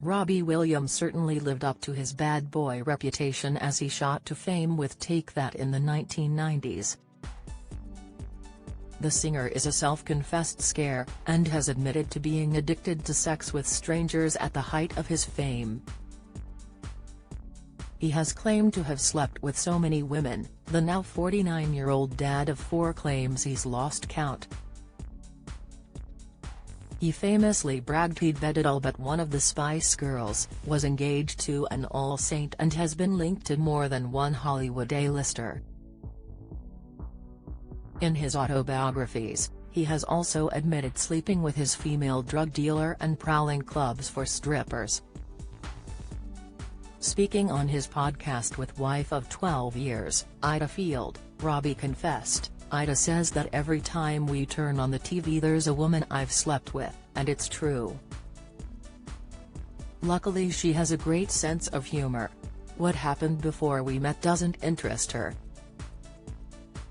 Robbie Williams certainly lived up to his bad boy reputation as he shot to fame with Take That in the 1990s. The singer is a self-confessed scare, and has admitted to being addicted to sex with strangers at the height of his fame. He has claimed to have slept with so many women. The now 49-year-old dad of 4 claims he's lost count. He famously bragged he'd vetted all but one of the Spice Girls, was engaged to an All Saint, and has been linked to more than one Hollywood A-lister. In his autobiographies, he has also admitted sleeping with his female drug dealer and prowling clubs for strippers. Speaking on his podcast with wife of 12 years, Ida Field, Robbie confessed, "Ida says that every time we turn on the TV there's a woman I've slept with, and it's true. Luckily she has a great sense of humor. What happened before we met doesn't interest her."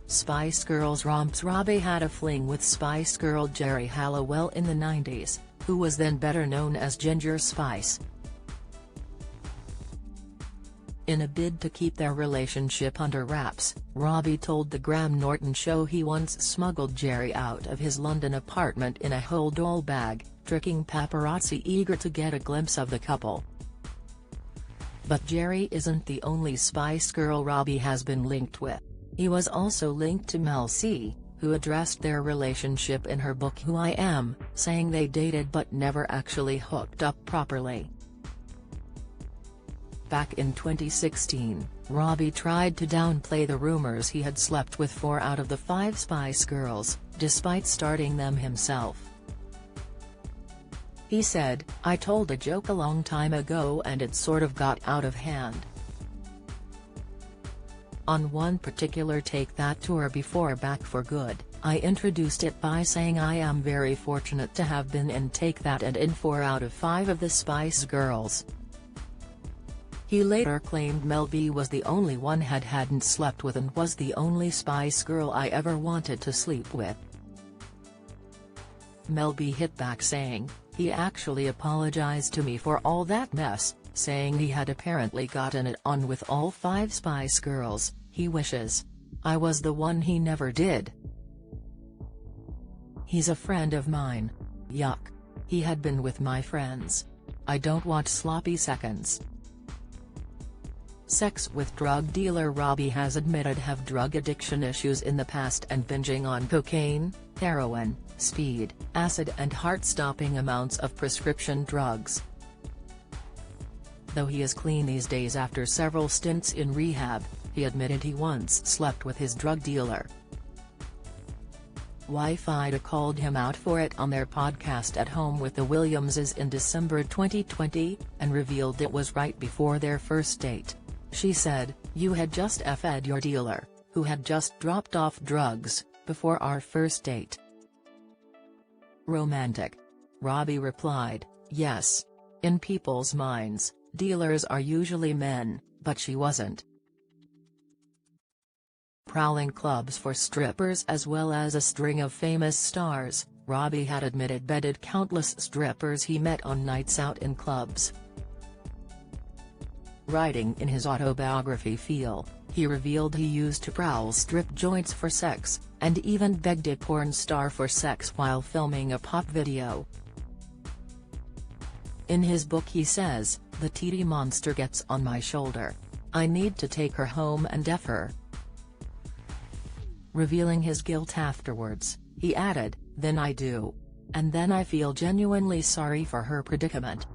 Spice Girls romps. Robbie had a fling with Spice Girl Geri Halliwell in the 90s, who was then better known as Ginger Spice. In a bid to keep their relationship under wraps, Robbie told the Graham Norton show he once smuggled Geri out of his London apartment in a hold-all bag, tricking paparazzi eager to get a glimpse of the couple. But Geri isn't the only Spice Girl Robbie has been linked with. He was also linked to Mel C, who addressed their relationship in her book Who I Am, saying they dated but never actually hooked up properly. Back in 2016, Robbie tried to downplay the rumors he had slept with 4 out of the 5 Spice Girls, despite starting them himself. He said, "I told a joke a long time ago and it sort of got out of hand. On one particular Take That tour before Back for Good, I introduced it by saying I am very fortunate to have been in Take That and in 4 out of 5 of the Spice Girls." He later claimed Mel B was the only one hadn't slept with and was the only Spice Girl I ever wanted to sleep with. Mel B hit back saying, "He actually apologized to me for all that mess, saying he had apparently gotten it on with all 5 Spice Girls, he wishes I was the one he never did. He's a friend of mine. Yuck. He had been with my friends. I don't want sloppy seconds." Sex with drug dealer Robbie has admitted have drug addiction issues in the past and binging on cocaine, heroin, speed, acid and heart-stopping amounts of prescription drugs. Though he is clean these days after several stints in rehab, he admitted he once slept with his drug dealer. Wife Ida called him out for it on their podcast At Home with the Williamses in December 2020, and revealed it was right before their first date. She said, "You had just f'd your dealer, who had just dropped off drugs, before our first date." Romantic. Robbie replied, "Yes. In people's minds, dealers are usually men, but she wasn't." Prowling clubs for strippers as well as a string of famous stars, Robbie had admitted bedded countless strippers he met on nights out in clubs. Writing in his autobiography Feel, he revealed he used to prowl strip joints for sex, and even begged a porn star for sex while filming a pop video. In his book he says, "The titty monster gets on my shoulder. I need to take her home and F her." Revealing his guilt afterwards, he added, "Then I do. And then I feel genuinely sorry for her predicament."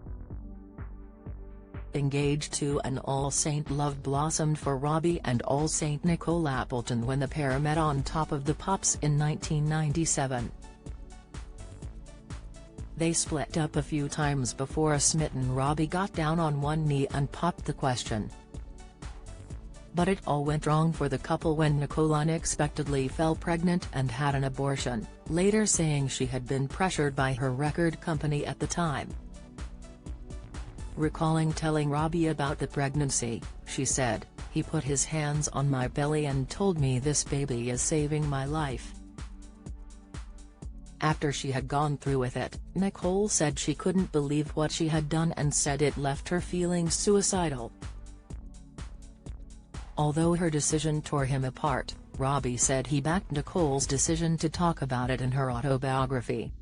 Engaged to an All Saint, love blossomed for Robbie and All Saint Nicole Appleton when the pair met on Top of the Pops in 1997. They split up a few times before a smitten Robbie got down on one knee and popped the question. But it all went wrong for the couple when Nicole unexpectedly fell pregnant and had an abortion, later saying she had been pressured by her record company at the time. Recalling telling Robbie about the pregnancy, she said, "He put his hands on my belly and told me this baby is saving my life." After she had gone through with it, Nicole said she couldn't believe what she had done and said it left her feeling suicidal. Although her decision tore him apart, Robbie said he backed Nicole's decision to talk about it in her autobiography.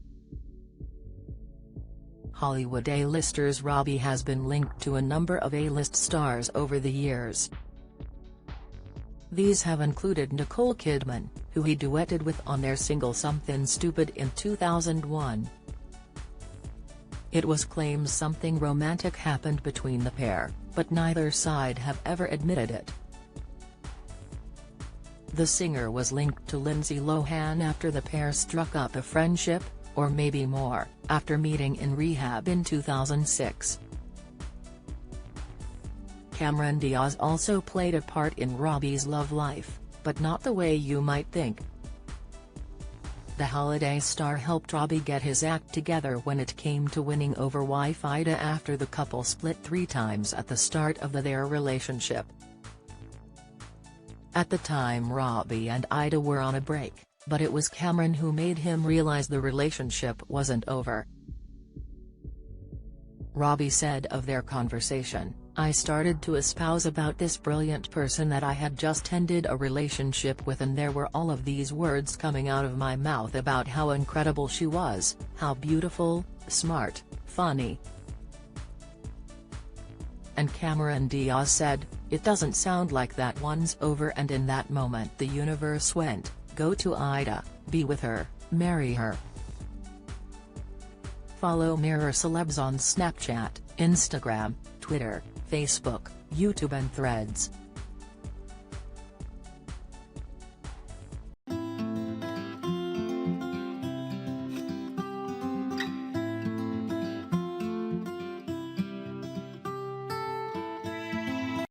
Hollywood A-listers. Robbie has been linked to a number of A-list stars over the years. These have included Nicole Kidman, who he duetted with on their single Something Stupid in 2001. It was claimed something romantic happened between the pair, but neither side have ever admitted it. The singer was linked to Lindsay Lohan after the pair struck up a friendship, or maybe more, after meeting in rehab in 2006. Cameron Diaz also played a part in Robbie's love life, but not the way you might think. The holiday star helped Robbie get his act together when it came to winning over wife Ida after the couple split 3 times at the start of their relationship. At the time Robbie and Ida were on a break, but it was Cameron who made him realize the relationship wasn't over. Robbie said of their conversation, "I started to espouse about this brilliant person that I had just ended a relationship with, and there were all of these words coming out of my mouth about how incredible she was, how beautiful, smart, funny." And Cameron Diaz said, "It doesn't sound like that one's over," and in that moment the universe went, "Go to Ida, be with her, marry her." Follow Mirror Celebs on Snapchat, Instagram, Twitter, Facebook, YouTube and Threads.